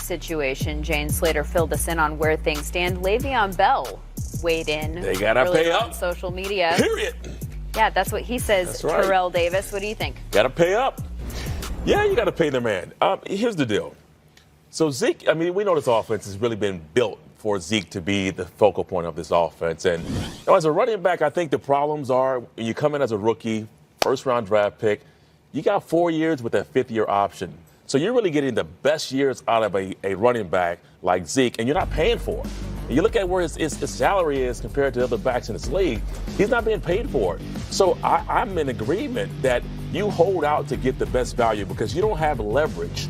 situation. Jane Slater filled us in on where things stand. Le'Veon Bell weighed in. They got to pay up. On social media. Period. Yeah, that's what he says. That's right. Terrell Davis, what do you think? Got to pay up. Yeah, you got to pay the man. Here's the deal. So Zeke, I mean, we know this offense has really been built for Zeke to be the focal point of this offense. And as a running back, I think the problems are when you come in as a rookie, first-round draft pick, you got 4 years with that fifth-year option. So you're really getting the best years out of a running back like Zeke, and you're not paying for it. And you look at where his salary is compared to other backs in this league, he's not being paid for it. So I'm in agreement that you hold out to get the best value because you don't have leverage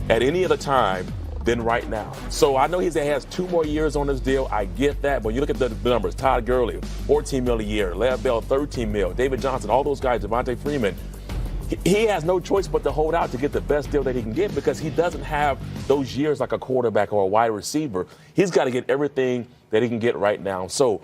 at any other time than right now. So I know he has 2 more years on this deal. I get that. But you look at the numbers, Todd Gurley, $14 million a year, Le'Veon Bell, $13 million, David Johnson, all those guys, Devontae Freeman. He has no choice but to hold out to get the best deal that he can get because he doesn't have those years like a quarterback or a wide receiver. He's got to get everything that he can get right now. So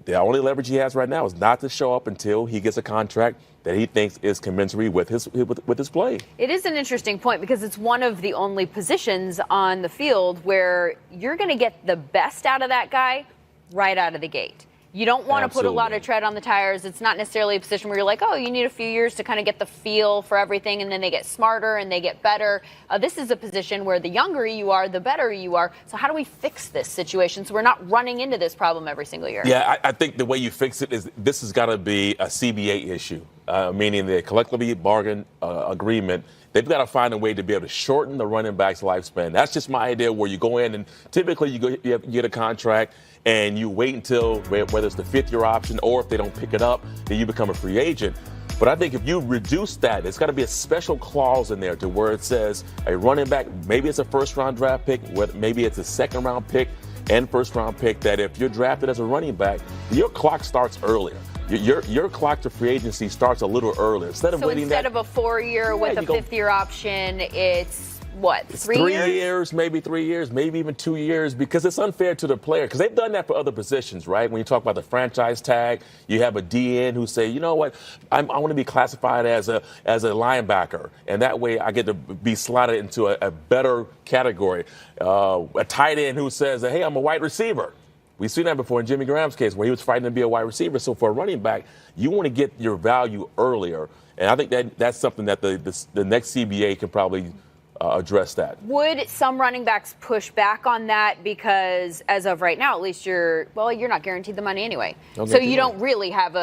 the only leverage he has right now is not to show up until he gets a contract that he thinks is commensurate with his play. It is an interesting point because it's one of the only positions on the field where you're going to get the best out of that guy right out of the gate. You don't want to put a lot of tread on the tires. It's not necessarily a position where you're like, oh, you need a few years to kind of get the feel for everything, and then they get smarter and they get better. This is a position where the younger you are, the better you are. So how do we fix this situation so we're not running into this problem every single year? Yeah, I think the way you fix it is this has got to be a CBA issue, meaning the collectively bargain agreement. They've got to find a way to be able to shorten the running back's lifespan. That's just my idea where you go in and typically you get a contract and you wait until whether it's the fifth-year option or if they don't pick it up, then you become a free agent. But I think if you reduce that, it's got to be a special clause in there to where it says a running back, maybe it's a first-round draft pick, maybe it's a second-round pick and first-round pick, that if you're drafted as a running back, your clock starts earlier. Your clock to free agency starts a little earlier. Instead of instead of a 4-year with a fifth-year option, it's what, 3 years? 3 years, maybe 3 years, maybe even 2 years, because it's unfair to the player. Because they've done that for other positions, right? When you talk about the franchise tag, you have a DN who say, you know what, I want to be classified as a linebacker, and that way I get to be slotted into a better category. A tight end who says, hey, I'm a wide receiver. We've seen that before in Jimmy Graham's case where he was fighting to be a wide receiver. So for a running back, you want to get your value earlier. And I think that's something that the next CBA can probably address that. Would some running backs push back on that? Because as of right now, at least you're not guaranteed the money anyway. So you don't really have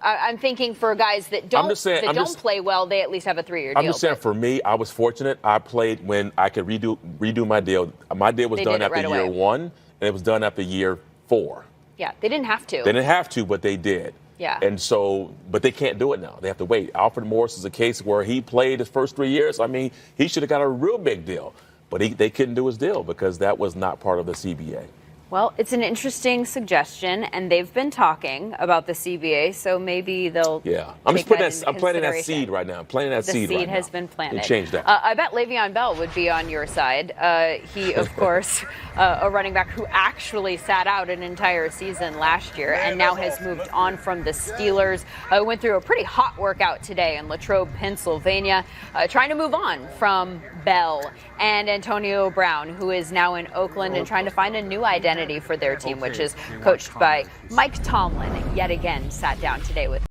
I'm thinking for guys that don't play well, they at least have a 3-year deal. I'm just saying for me, I was fortunate. I played when I could redo my deal. My deal was done after year 1, and it was done after year 4. Yeah, they didn't have to. They didn't have to, but they did. Yeah. And so, but they can't do it now. They have to wait. Alfred Morris is a case where he played his first 3 years. I mean, he should have got a real big deal, but they couldn't do his deal because that was not part of the CBA. Well, it's an interesting suggestion, and they've been talking about the CBA, so maybe they'll. Yeah, I'm planting that seed right now. The seed has been planted. And change that. I bet Le'Veon Bell would be on your side. He, of course, a running back who actually sat out an entire season last year and now has moved on from the Steelers. Went through a pretty hot workout today in Latrobe, Pennsylvania, trying to move on from Bell and Antonio Brown, who is now in Oakland and trying to find a new identity for their team, which is coached by Mike Tomlin. Yet again, sat down today with